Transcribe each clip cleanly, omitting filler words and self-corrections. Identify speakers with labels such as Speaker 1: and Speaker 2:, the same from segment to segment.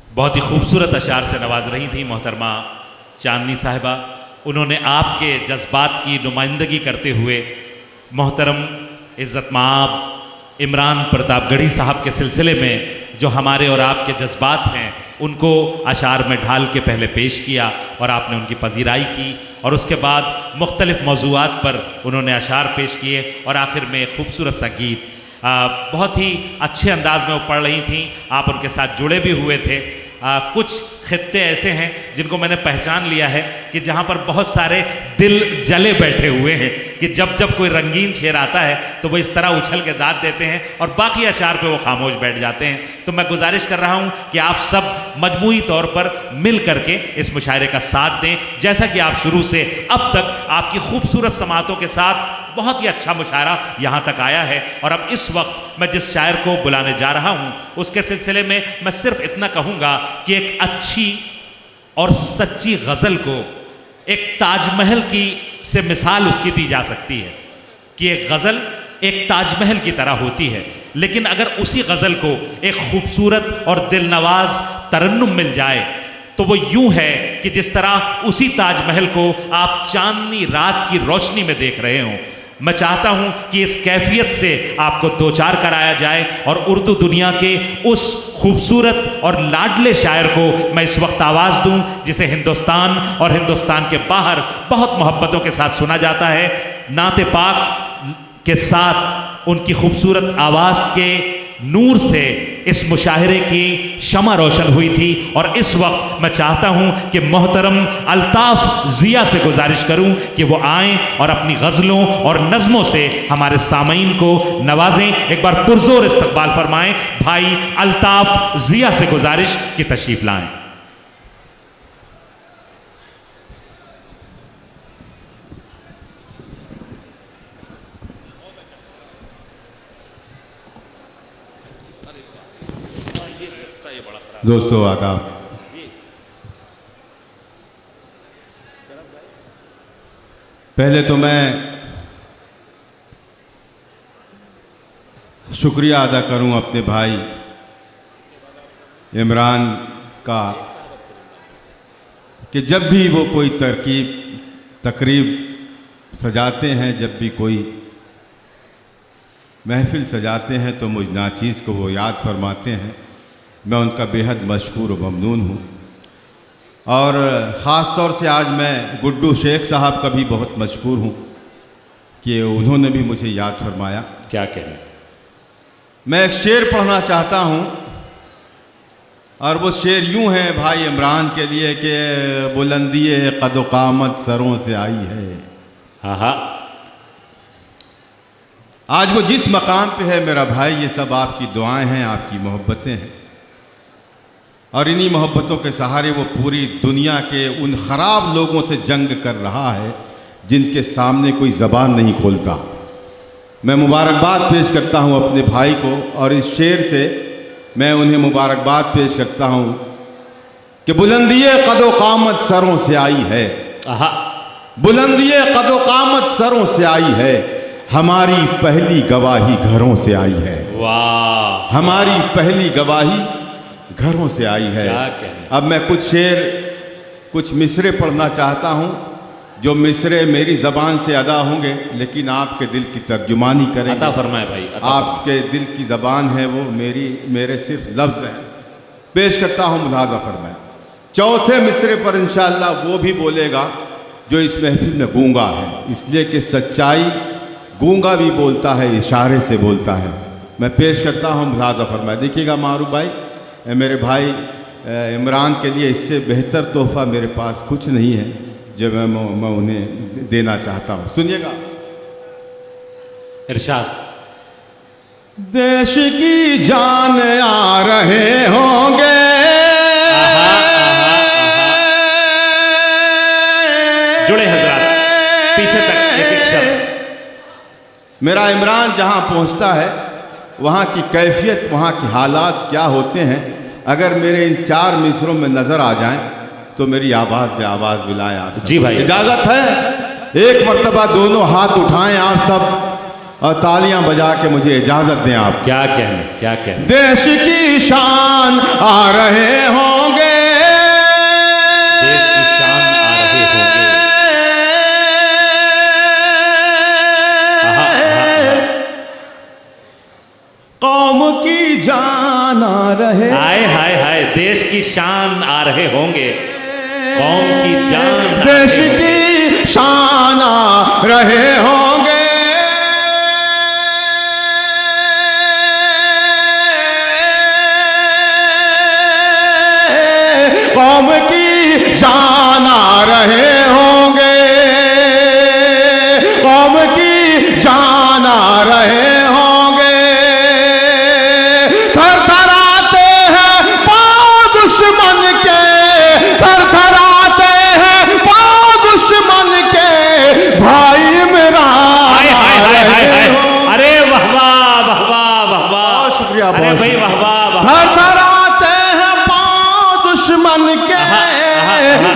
Speaker 1: बहुत ही खूबसूरत अशार से नवाज रही थी मोहतरमा चांदनी साहिबा। उन्होंने आपके जज्बात की नुमाइंदगी करते हुए मोहतरम इज़्ज़त माब इमरान प्रतापगढ़ी साहब के सिलसिले में जो हमारे और आपके जज्बात हैं उनको अशार में ढाल के पहले पेश किया और आपने उनकी पजीराई की, और उसके बाद मुख्तलिफ़ मौज़ूआत पर उन्होंने अशार पेश किए और आखिर में एक खूबसूरत सा गीत बहुत ही अच्छे अंदाज में वो पढ़ रही थीं। आप उनके साथ जुड़े भी हुए थे। कुछ खित्ते ऐसे हैं जिनको मैंने पहचान लिया है कि जहाँ पर बहुत सारे दिल जले बैठे हुए हैं कि जब जब कोई रंगीन शेर आता है तो वो इस तरह उछल के दाद देते हैं और बाकी अशार पे वो खामोश बैठ जाते हैं। तो मैं गुजारिश कर रहा हूँ कि आप सब मजमूई तौर पर मिल करके इस मुशायरे का साथ दें, जैसा कि आप शुरू से अब तक आपकी खूबसूरत समातों के साथ बहुत ही अच्छा मुशायरा यहाँ तक आया है। और अब इस वक्त मैं जिस शायर को बुलाने जा रहा हूँ उसके सिलसिले में मैं सिर्फ इतना कहूँगा कि एक अच्छी और सच्ची गज़ल को एक ताजमहल की से मिसाल उसकी दी जा सकती है कि एक गज़ल एक ताजमहल की तरह होती है, लेकिन अगर उसी गज़ल को एक खूबसूरत और दिलनवाज तरन्नुम मिल जाए तो वो यूं है कि जिस तरह उसी ताजमहल को आप चांदनी रात की रोशनी में देख रहे हों। मैं चाहता हूं कि इस कैफियत से आपको दो चार कराया जाए और उर्दू दुनिया के उस खूबसूरत और लाडले शायर को मैं इस वक्त आवाज़ दूं जिसे हिंदुस्तान और हिंदुस्तान के बाहर बहुत मोहब्बतों के साथ सुना जाता है। नाते पाक के साथ उनकी खूबसूरत आवाज़ के नूर से इस मुशाहिरे की शमा रोशन हुई थी, और इस वक्त मैं चाहता हूं कि मोहतरम अल्ताफ़ ज़िया से गुजारिश करूं कि वो आएँ और अपनी गज़लों और नज़मों से हमारे सामईन को नवाजें। एक बार पुरज़ोर इस्तक़बाल फरमाएं। भाई अल्ताफ़ ज़िया से गुजारिश कि तशरीफ़ लाएँ।
Speaker 2: दोस्तों आदाब, पहले तो मैं शुक्रिया अदा करूं अपने भाई इमरान का कि जब भी वो कोई तकरीब सजाते हैं, जब भी कोई महफिल सजाते हैं तो मुझ नाचीज़ को वो याद फरमाते हैं। मैं उनका बेहद मशकूर व ममनून हूँ। और ख़ास तौर से आज मैं गुड्डू शेख साहब का भी बहुत मशकूर हूँ कि उन्होंने भी मुझे याद फरमाया।
Speaker 1: क्या कहना,
Speaker 2: मैं एक शेर पढ़ना चाहता हूँ और वो शेर यूँ है भाई इमरान के लिए कि बुलंदी कद क़ामत सरों से आई है।
Speaker 1: हाँ,
Speaker 2: आज वो जिस मकाम पे है मेरा भाई, ये सब आपकी दुआएं हैं, आपकी मोहब्बतें हैं, और इन्हीं मोहब्बतों के सहारे वो पूरी दुनिया के उन ख़राब लोगों से जंग कर रहा है जिनके सामने कोई ज़बान नहीं खोलता। मैं मुबारकबाद पेश करता हूँ अपने भाई को, और इस शेर से मैं उन्हें मुबारकबाद पेश करता हूँ कि बुलंदिए कदो क़ामत सरों से आई है। बुलंदिए कदो क़ामत सरों से आई है, हमारी पहली गवाही घरों से आई है।
Speaker 1: वाह,
Speaker 2: हमारी पहली गवाही घरों से आई है। अब मैं कुछ शेर, कुछ मिसरे पढ़ना चाहता हूँ जो मिसरे मेरी ज़बान से अदा होंगे, लेकिन आपके दिल की तर्जुमानी करेंगे।
Speaker 1: अता फरमाए भाई,
Speaker 2: आपके दिल की ज़बान है वो, मेरे सिर्फ लफ्ज़ हैं। पेश करता हूँ, मुलाज़ा फरमाए। चौथे मिसरे पर इंशाअल्लाह वो भी बोलेगा जो इस महफिल में गूंगा है, इसलिए कि सच्चाई गूंगा भी बोलता है, इशारे से बोलता है। मैं पेश करता हूँ, मुलाज़ा फरमाए। देखिएगा मारूफ भाई, मेरे भाई इमरान के लिए इससे बेहतर तोहफ़ा मेरे पास कुछ नहीं है जो मैं उन्हें देना चाहता हूँ। सुनिएगा।
Speaker 1: इरशाद।
Speaker 2: देश की जान आ रहे होंगे,
Speaker 1: जुड़े हजरात पीछे तक एक एक शख्स।
Speaker 2: मेरा इमरान जहाँ पहुँचता है वहाँ की कैफियत, वहाँ के हालात क्या होते हैं, अगर मेरे इन चार मिसरों में नज़र आ जाएं तो मेरी आवाज़ में आवाज़ मिलाएं आप।
Speaker 1: जी भाई,
Speaker 2: इजाज़त है? एक मर्तबा दोनों हाथ उठाएं आप सब और तालियां बजा के मुझे इजाज़त दें आप।
Speaker 1: क्या कहने, क्या कहने।
Speaker 2: देश की शान आ रहे हों
Speaker 3: रहे,
Speaker 1: हाय हाय हाय, देश की शान आ रहे होंगे, कौम की जान
Speaker 3: देश की शान आ रहे होंगे, कौम की जान आ रहे होंगे, कौम की जान आ रहे होंगे। थर थराते हैं पांव दुश्मन के, थर थराते हैं पांव दुश्मन के, भाई मेरा
Speaker 1: हाय हाय हाय हाय हाय, अरे वाह वाह वाह वाह वाह वाह,
Speaker 3: बहुत शुक्रिया,
Speaker 1: अरे
Speaker 3: बहुत
Speaker 1: भाई वाह वाह वाह,
Speaker 3: थर थराते हैं पांव दुश्मन के,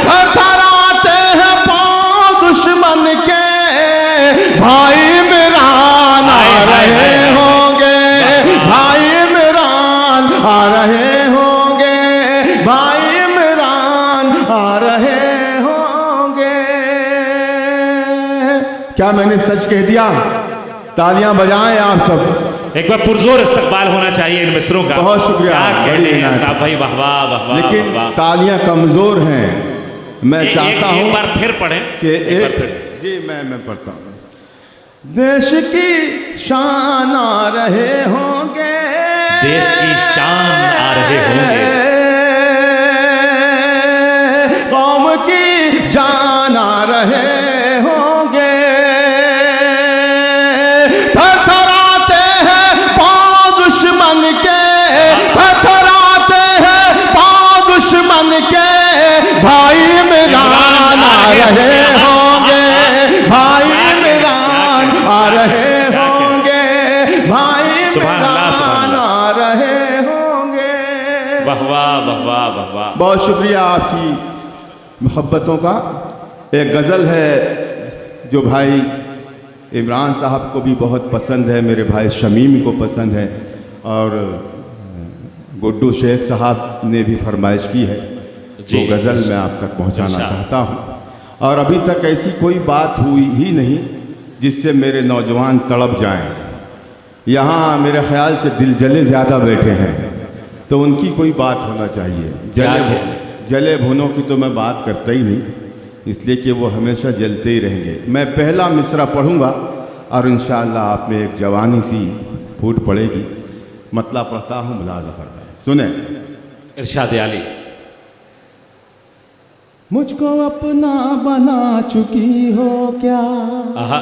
Speaker 3: थर थराते हैं पांव दुश्मन के, भाई इमरान आ रहे होंगे, भाई इमरान आ रहे होंगे, भाई इमरान आ रहे होंगे। क्या मैंने सच कह दिया? तालियां बजाएं आप सब।
Speaker 1: एक बार पुरजोर इस्तकबाल होना चाहिए इन मिसरों का।
Speaker 3: बहुत शुक्रिया,
Speaker 1: क्या कहने
Speaker 3: बड़ी
Speaker 1: हैं
Speaker 3: इनायत।
Speaker 1: अल्ताफ भाई, वाह वाह वाह वाह
Speaker 3: लेकिन
Speaker 1: वाह।
Speaker 3: तालियां कमजोर हैं। मैं चाहता हूं
Speaker 1: एक बार फिर पढ़ें
Speaker 3: कि
Speaker 1: एक बार फिर।
Speaker 3: जी मैं पढ़ता हूं। देश की शान आ रहे होंगे,
Speaker 1: देश की शान आ रहे होंगे,
Speaker 3: कौम की जान आ रहे होंगे। थर थराते हैं पांव दुश्मन के, थर थराते हैं पांव दुश्मन के, भाई इमरान आ रहे होंगे, भाई इमरान आ रहे होंगे, भाई इमरान आ रहे होंगे।
Speaker 1: वाह वाह वाह वाह वाह वाह।
Speaker 3: बहुत शुक्रिया आपकी मोहब्बतों का। एक गज़ल है जो भाई इमरान साहब को भी बहुत पसंद है, मेरे भाई शमीम को पसंद है, और गुड्डू शेख साहब ने भी फरमाइश की है, वो गज़ल मैं आप तक पहुंचाना चाहता हूं। और अभी तक ऐसी कोई बात हुई ही नहीं जिससे मेरे नौजवान तड़प जाएं। यहाँ मेरे ख्याल से दिल जले ज़्यादा बैठे हैं, तो उनकी कोई बात होना चाहिए। जले भुनों की तो मैं बात करता ही नहीं, इसलिए कि वो हमेशा जलते ही रहेंगे। मैं पहला मिसरा पढ़ूंगा और इंशाअल्लाह आप में एक जवानी सी फूट पड़ेगी। मतलब पढ़ता हूँ, मुलाज़ा फरमाएं, सुने।
Speaker 1: इरशाद आली।
Speaker 3: मुझको अपना बना चुकी हो क्या।
Speaker 1: आहा,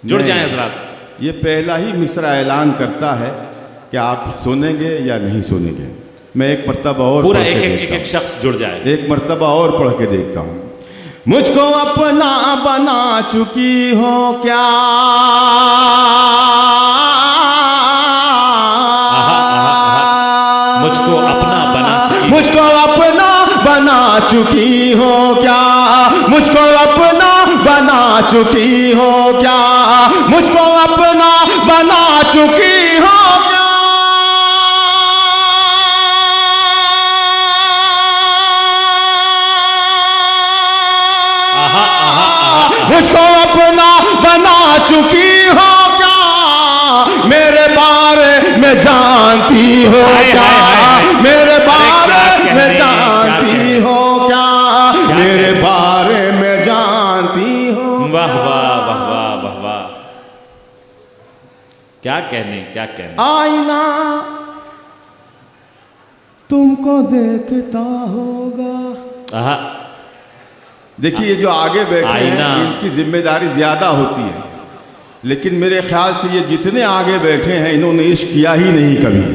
Speaker 1: जुड़ जाएं हजरात।
Speaker 3: ये पहला ही मिसरा ऐलान करता है कि आप सुनेंगे या नहीं सुनेंगे। मैं एक मर्तबा और
Speaker 1: पूरा एक शख्स जुड़ जाए,
Speaker 3: एक मर्तबा और पढ़ के देखता हूँ। मुझको अपना बना चुकी हो क्या,
Speaker 1: मुझको अपना बना चुकी,
Speaker 3: मुझको अपना बना चुकी हो क्या, मुझको अपना बना चुकी हो क्या, मुझको अपना बना चुकी हो क्या। मुझको अपना बना चुकी हो क्या, मेरे बारे में जानती हो क्या, मेरे बारे में जानती हो क्या, मेरे बारे में जानती हो।
Speaker 1: वाह वाह वाह वाह वाह वाह, क्या कहने क्या कहने।
Speaker 3: आईना तुमको देखता होगा।
Speaker 1: आहा,
Speaker 3: देखिए ये जो आगे बैठे
Speaker 1: आईना,
Speaker 3: हैं इनकी जिम्मेदारी ज़्यादा होती है, लेकिन मेरे ख्याल से ये जितने आगे बैठे हैं इन्होंने इश्क किया ही नहीं कभी।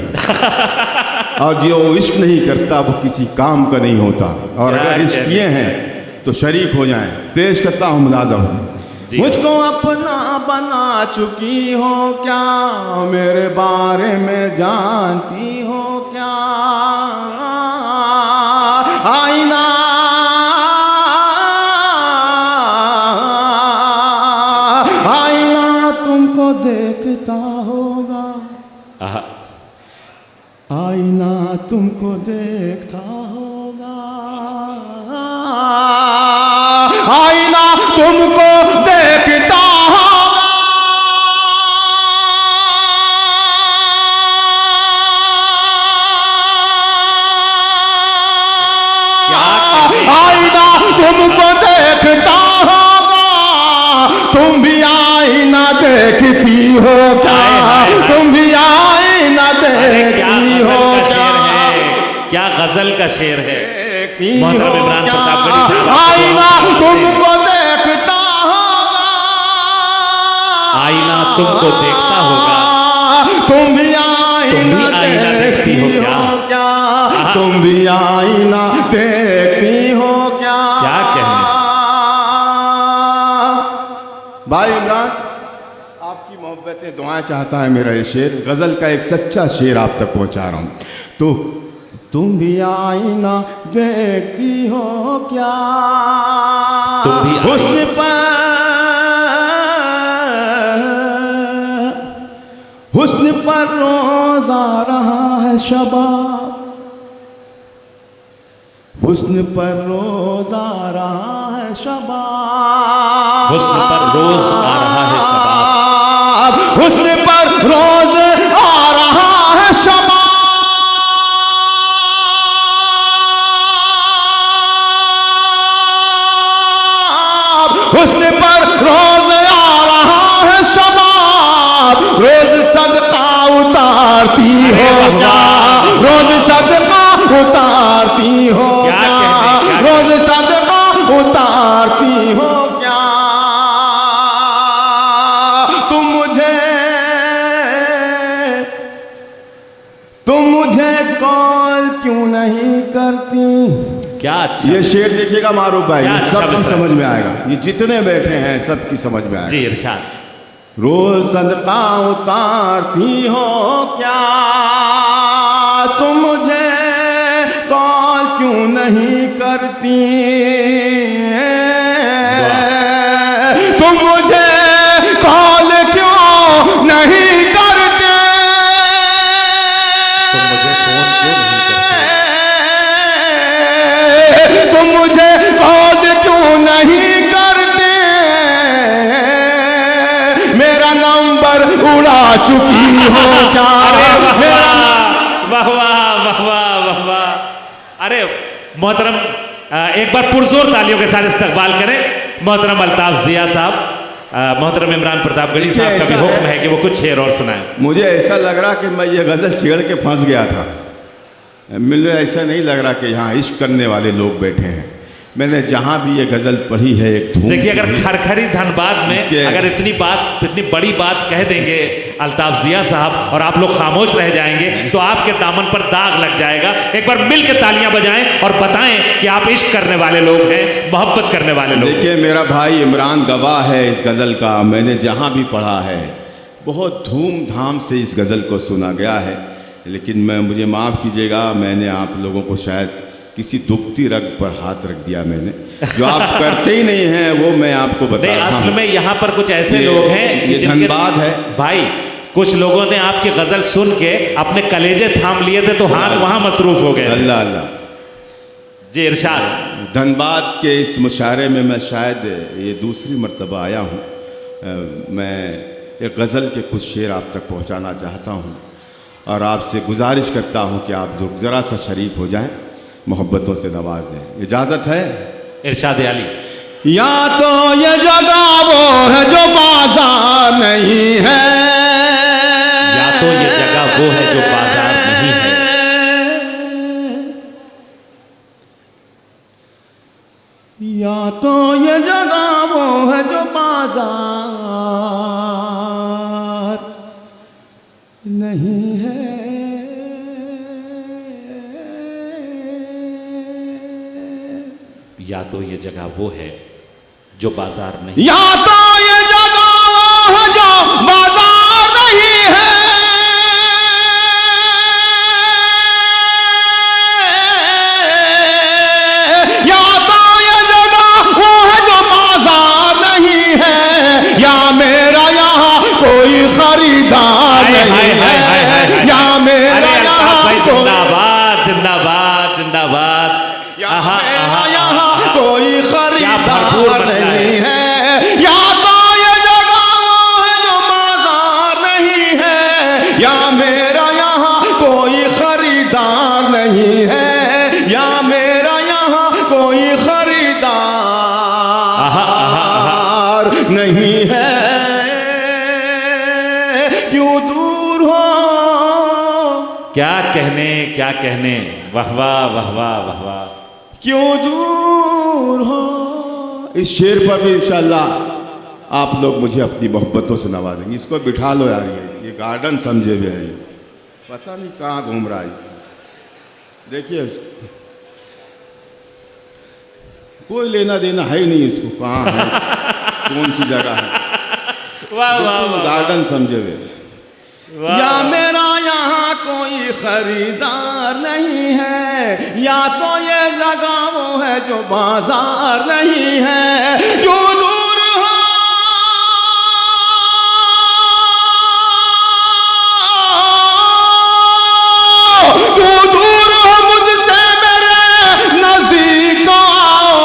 Speaker 3: और जो इश्क नहीं करता वो किसी काम का नहीं होता, और अगर इश्क किए हैं तो शरीक हो जाएं। पेश करता हूँ मुलाज़म। मुझको अपना बना चुकी हो क्या, मेरे बारे में जानती हो क्या। आईना तुमको देखता होगा। आईना तुमको देखता होगा, आईना तुमको देखता होगा। तुमको देखता होगा, तुम भी आईना देखती हो क्या? तुम भी आईना देखती हो क्या?
Speaker 1: क्या गजल का शेर है।
Speaker 3: देखती हो
Speaker 1: मोहतरम इमरान
Speaker 3: क्या?
Speaker 1: प्रतापगढ़ी साहब,
Speaker 3: आईना तुमको देखता होगा,
Speaker 1: आईना तुमको देखता होगा,
Speaker 3: तुम भी आईना
Speaker 1: देखती हो क्या?
Speaker 3: तुम भी आईना देखती हो क्या?
Speaker 1: क्या कहने।
Speaker 3: भाई इमरान, आपकी मोहब्बतें दुआएं चाहता है मेरा ये शेर, गज़ल का एक सच्चा शेर आप तक पहुंचा रहा हूं। तो तुम भी आईना देखती हो क्या?
Speaker 1: तुम भी
Speaker 3: हुस्न पर रोज आ रहा है शबाब, हुस्न पर रोज आ रहा है शबाब,
Speaker 1: हुस्न पर रोज आ रहा है शबाब,
Speaker 3: हुस्न पर रोज आ रहा है शबाब, हुस्न पर रोज आ रहा है शबाब, रोज सदका उतारती हो क्या? रोज सदका उतारती हो क्या? रोज सदका उतारती हो क्या? तुम मुझे कॉल क्यों नहीं करती?
Speaker 1: क्या अच्छा।
Speaker 3: ये शेर देखिएगा मारूफ भाई,
Speaker 1: क्या अच्छा
Speaker 3: सबकी
Speaker 1: मिसरा।
Speaker 3: समझ में आएगा, ये जितने बैठे हैं सबकी समझ में आएगा।
Speaker 1: जी इरशाद।
Speaker 3: रोज सदका उतारती हो क्या? तुम मुझे कॉल क्यों नहीं करती? तुम मुझे कॉल क्यों नहीं करते?
Speaker 1: तुम मुझे फोन क्यों नहीं करते?
Speaker 3: तुम मुझे कॉल क्यों नहीं करते? मेरा नंबर उड़ा चुकी हो क्या?
Speaker 1: वाह वाह वाह वाह वाह वाह। अरे मोहतरम, एक बार पुरजोर तालियों के साथ इस्तकबाल करें मोहतरम अल्ताफ जिया साहब। मोहतरम इमरान प्रतापगढ़ी साहब का भी हुक्म है कि वो कुछ शेर और सुनाएं।
Speaker 3: मुझे ऐसा लग रहा कि मैं ये गज़ल छेड़ के फंस गया था। मुझे ऐसा नहीं लग रहा कि यहाँ इश्क करने वाले लोग बैठे हैं। मैंने जहाँ भी ये गज़ल पढ़ी है एक धूम।
Speaker 1: देखिए, अगर खरखरी धनबाद में अगर इतनी बड़ी बात कह देंगे अल्ताफ जिया साहब और आप लोग खामोश रह जाएंगे तो आपके दामन पर दाग लग जाएगा। एक बार मिल के तालियां बजाएं और बताएं कि आप इश्क करने वाले लोग हैं, मोहब्बत करने वाले लोग।
Speaker 3: देखिए, मेरा भाई इमरान गवाह है इस गज़ल का। मैंने जहाँ भी पढ़ा है बहुत धूमधाम से इस गज़ल को सुना गया है। लेकिन मुझे माफ़ कीजिएगा, मैंने आप लोगों को शायद किसी दुखती रग पर हाथ रख दिया मैंने, जो आप करते ही नहीं हैं वो मैं आपको बता रहा हूं।
Speaker 1: असल में यहाँ पर कुछ ऐसे लोग हैं
Speaker 3: ये धनबाद है
Speaker 1: भाई। कुछ लोगों ने आपकी गजल सुन के अपने कलेजे थाम लिए थे तो हाथ वहां मसरूफ हो गए।
Speaker 3: अल्लाह अल्लाह।
Speaker 1: जी इरशाद।
Speaker 3: धनबाद के इस मुशायरे में मैं शायद ये दूसरी मर्तबा आया हूँ। मैं एक गज़ल के कुछ शेर आप तक पहुँचाना चाहता हूँ और आपसे गुजारिश करता हूँ कि आप जो ज़रा सा शरीक हो जाएं, मोहब्बतों से नवाज दें। इजाज़त है?
Speaker 1: इरशाद अली।
Speaker 3: या तो ये जगह वो है जो बाजार नहीं है,
Speaker 1: या तो ये जगह वो है जो बाजार नहीं है,
Speaker 3: या तो ये जगह वो है जो बाजार नहीं है।
Speaker 1: या तो ये जगह वो है जो बाजार नहीं,
Speaker 3: या तो ये जगह वो है जो बाजार नहीं है, या तो ये जगह वो है जो बाजार नहीं है, या मेरा यहाँ कोई खरीदार नहीं है, या मेरा यहाँ कोई
Speaker 1: जिंदाबाद जिंदाबाद जिंदाबाद।
Speaker 3: कोई खरीदार नहीं है, या तो ये जगह वो है जो बाजार नहीं है, या मेरा यहाँ कोई खरीदार नहीं है, या मेरा यहाँ कोई खरीदार
Speaker 1: क्या कहने, वाह वाह वाह वाह वाह वाह।
Speaker 3: क्यों दूर हो। इस शेर पर भी इंशाल्लाह आप लोग मुझे अपनी मोहब्बतों से नवाजेंगे। इसको बिठा लो यार, ये गार्डन समझे हुए है, ये पता नहीं कहाँ घूम रहा है। देखिए कोई लेना देना है ही नहीं इसको, कहाँ है कौन सी जगह है।
Speaker 1: वाह वाह वाह
Speaker 3: गार्डन समझे हुए। या मेरा यहाँ कोई खरीदार नहीं है, या तो ये जगह वो है जो बाजार नहीं है। क्यों दूर हो, क्यों दूर हो मुझसे मेरे नजदीक तो आओ।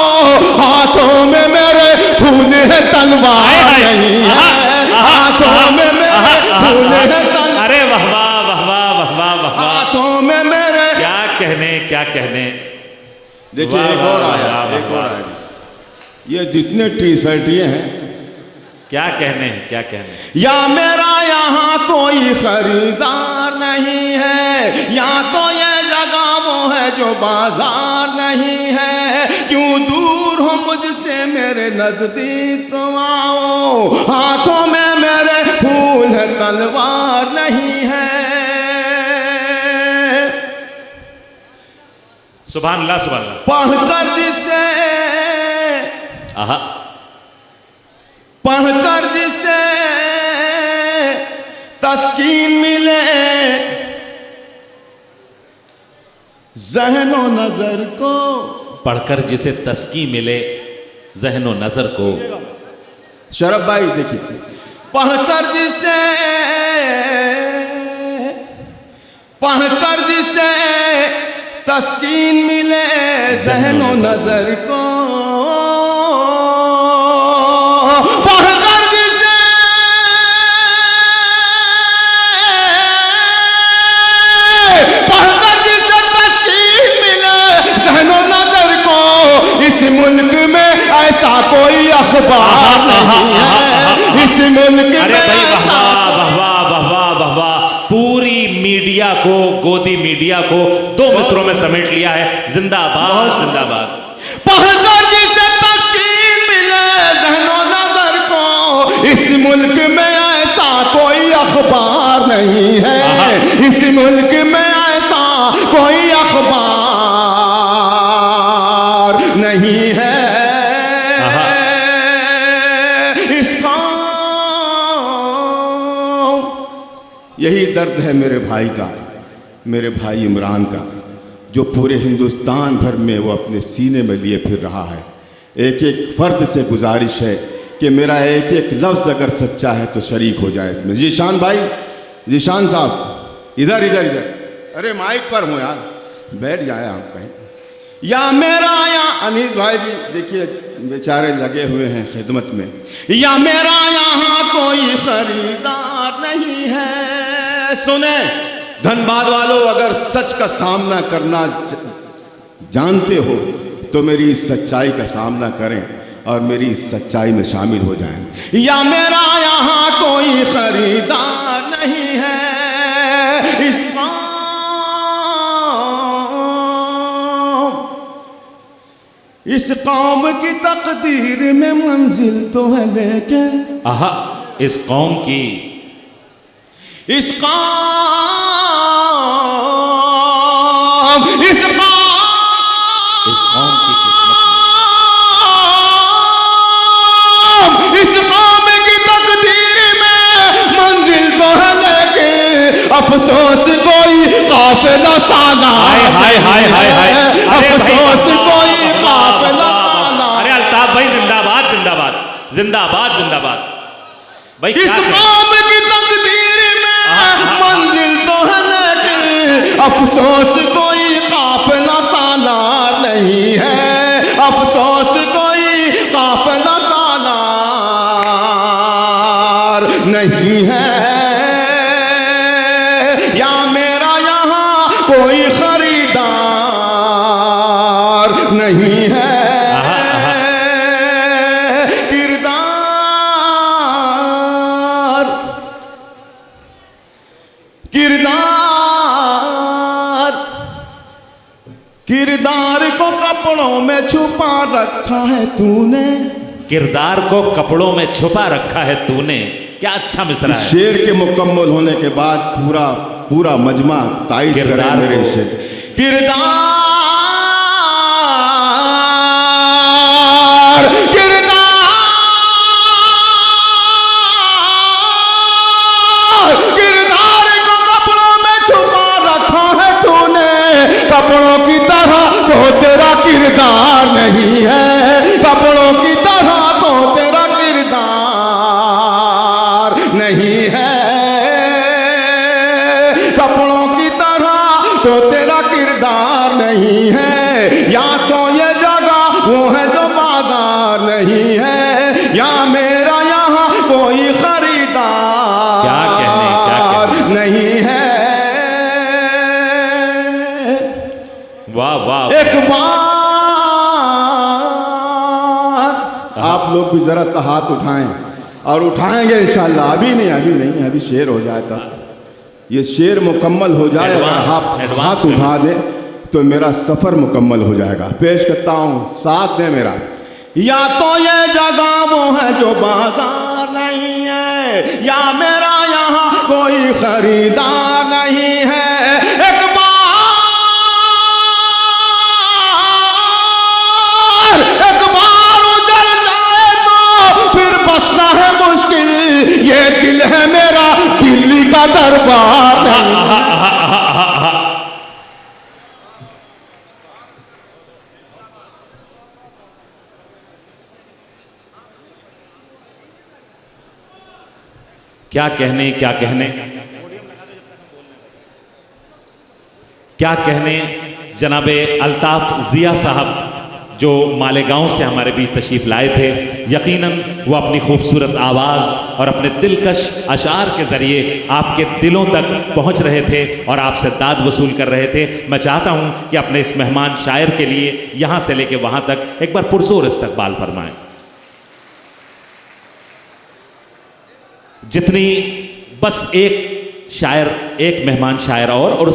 Speaker 3: हाथों में मेरे फूल है तलवार नहीं है, हाथों में मेरे फूल है।
Speaker 1: अरे वाह वाह वाह वाह वाह वाह वाह।
Speaker 3: हाथों में मेरे
Speaker 1: क्या कहने।
Speaker 3: देखिए
Speaker 1: वाह,
Speaker 3: एक
Speaker 1: वाह,
Speaker 3: और
Speaker 1: वाह,
Speaker 3: आया,
Speaker 1: वाह,
Speaker 3: एक
Speaker 1: वाह।
Speaker 3: और आया। ये जितने टी शर्ट ये हैं,
Speaker 1: क्या कहने।
Speaker 3: या मेरा यहाँ कोई खरीदार नहीं है, या तो ये जगह वो है जो बाजार नहीं है। क्यों दूर हो मुझसे मेरे नजदीक तो आओ। हाथों में मेरे फूल है तलवार नहीं है।
Speaker 1: सुभान अल्लाह सुभान अल्लाह।
Speaker 3: पढ़कर जिसे
Speaker 1: आहा
Speaker 3: पढ़कर जिसे तस्कीन मिले ज़हनो नजर को।
Speaker 1: पढ़कर जिसे तस्की मिले ज़हनो नजर को।
Speaker 3: शरफ भाई देखिए, पढ़कर जिसे तस्कीन मिले ज़हनो नजर को। पढ़कर जिसे तस्कीन मिले ज़हनो नजर को। इस मुल्क में ऐसा कोई अखबार नहीं है, इस मुल्क
Speaker 1: अरे
Speaker 3: में
Speaker 1: भाई वाह वाह वाह वाह वाह वाह वाह। पूरी मीडिया को, गोदी मीडिया को 2 मिसरों में समेट लिया है। जिंदाबाद जिंदाबाद।
Speaker 3: पढ़कर जिसे तस्कीन मिले ज़हनो नजर को। इस मुल्क में ऐसा कोई अखबार नहीं है, इस मुल्क में ऐसा कोई अखबार नहीं है। इसका यही दर्द है मेरे भाई का, मेरे भाई इमरान का, जो पूरे हिंदुस्तान भर में वो अपने सीने में लिए फिर रहा है। एक एक फर्द से गुजारिश है कि मेरा एक एक लफ्ज़ अगर सच्चा है तो शरीक हो जाए इसमें। जीशान भाई, जीशान साहब, इधर इधर इधर, अरे माइक पर हूँ यार, बैठ जाए आप कहीं। या मेरा या अनीस भाई भी देखिए बेचारे लगे हुए हैं खिदमत में। या मेरा यहाँ कोई खरीदार नहीं है। सुने धनबाद वालों, अगर सच का सामना करना जानते हो तो मेरी इस सच्चाई का सामना करें और मेरी इस सच्चाई में शामिल हो जाएं। या मेरा यहाँ कोई खरीदार नहीं है, इस कौम की तकदीर में मंजिल तो है लेकिन।
Speaker 1: आहा, इस कौम की
Speaker 3: की इस कौम की तकदीर में मंजिल तो है लेकिन अफसोस कोई काफिला साला।
Speaker 1: हाय हाय हाय हाय हाय।
Speaker 3: अफसोस कोई काफिला साला।
Speaker 1: अरे अल्ताफ भाई जिंदाबाद जिंदाबाद जिंदाबाद जिंदाबाद भाई।
Speaker 3: इस कौम की तकदीर में मंजिल तो है लेकिन अफसोस कोई काफिला सालार नहीं है, अफसोस कोई काफिला सालार नहीं है। या मेरा यहाँ कोई खरीदार नहीं है। किरदार किरदार को कपड़ों में छुपा रखा है तूने।
Speaker 1: किरदार को कपड़ों में छुपा रखा है तूने, क्या अच्छा मिसरा है।
Speaker 3: शेर के मुकम्मल होने के बाद पूरा पूरा मजमा ताईद करे
Speaker 1: किरदार
Speaker 3: मेरे
Speaker 1: को।
Speaker 3: शेर। किरदार किरदार को कपड़ों में छुपा रखा है तूने। कपड़ों की तरह तो तेरा किरदार नहीं है। कपड़ों की तरह तो तेरा किरदार नहीं है। कपड़ों की तरह तो तेरा किरदार नहीं है। या तो ये जगह वो है जो बाजार नहीं है, या मेरा यहाँ कोई खरीदार
Speaker 1: क्या कहने
Speaker 3: नहीं है।
Speaker 1: वाह वाह।
Speaker 3: एक बार आप लोग भी जरा सा हाथ उठाएं, और उठाएंगे इंशाल्लाह। अभी नहीं, अभी शेर हो जाए तब। ये शेर मुकम्मल हो जाए, अगर
Speaker 1: एडवांस
Speaker 3: हाथ
Speaker 1: में।
Speaker 3: उठा दे तो मेरा सफर मुकम्मल हो जाएगा। पेश करता हूँ, साथ दे मेरा। या तो ये जगह वो है जो बाजार नहीं है, या मेरा यहाँ कोई खरीदार नहीं है। एक बार उजड़ जाए तो फिर बसना है मुश्किल। ये दिल है मेरा, दिल्ली का दरबार नहीं।
Speaker 1: क्या कहने जनाबे अल्ताफ जिया साहब जो मालेगांव से हमारे बीच तशरीफ लाए थे। यकीनन वो अपनी खूबसूरत आवाज़ और अपने दिलकश अशार के ज़रिए आपके दिलों तक पहुंच रहे थे और आपसे दाद वसूल कर रहे थे। मैं चाहता हूं कि अपने इस मेहमान शायर के लिए यहाँ से लेके वहाँ तक एक बार पुरजोर इस्तकबाल फरमाएं। जितनी बस एक शायर, एक मेहमान शायर और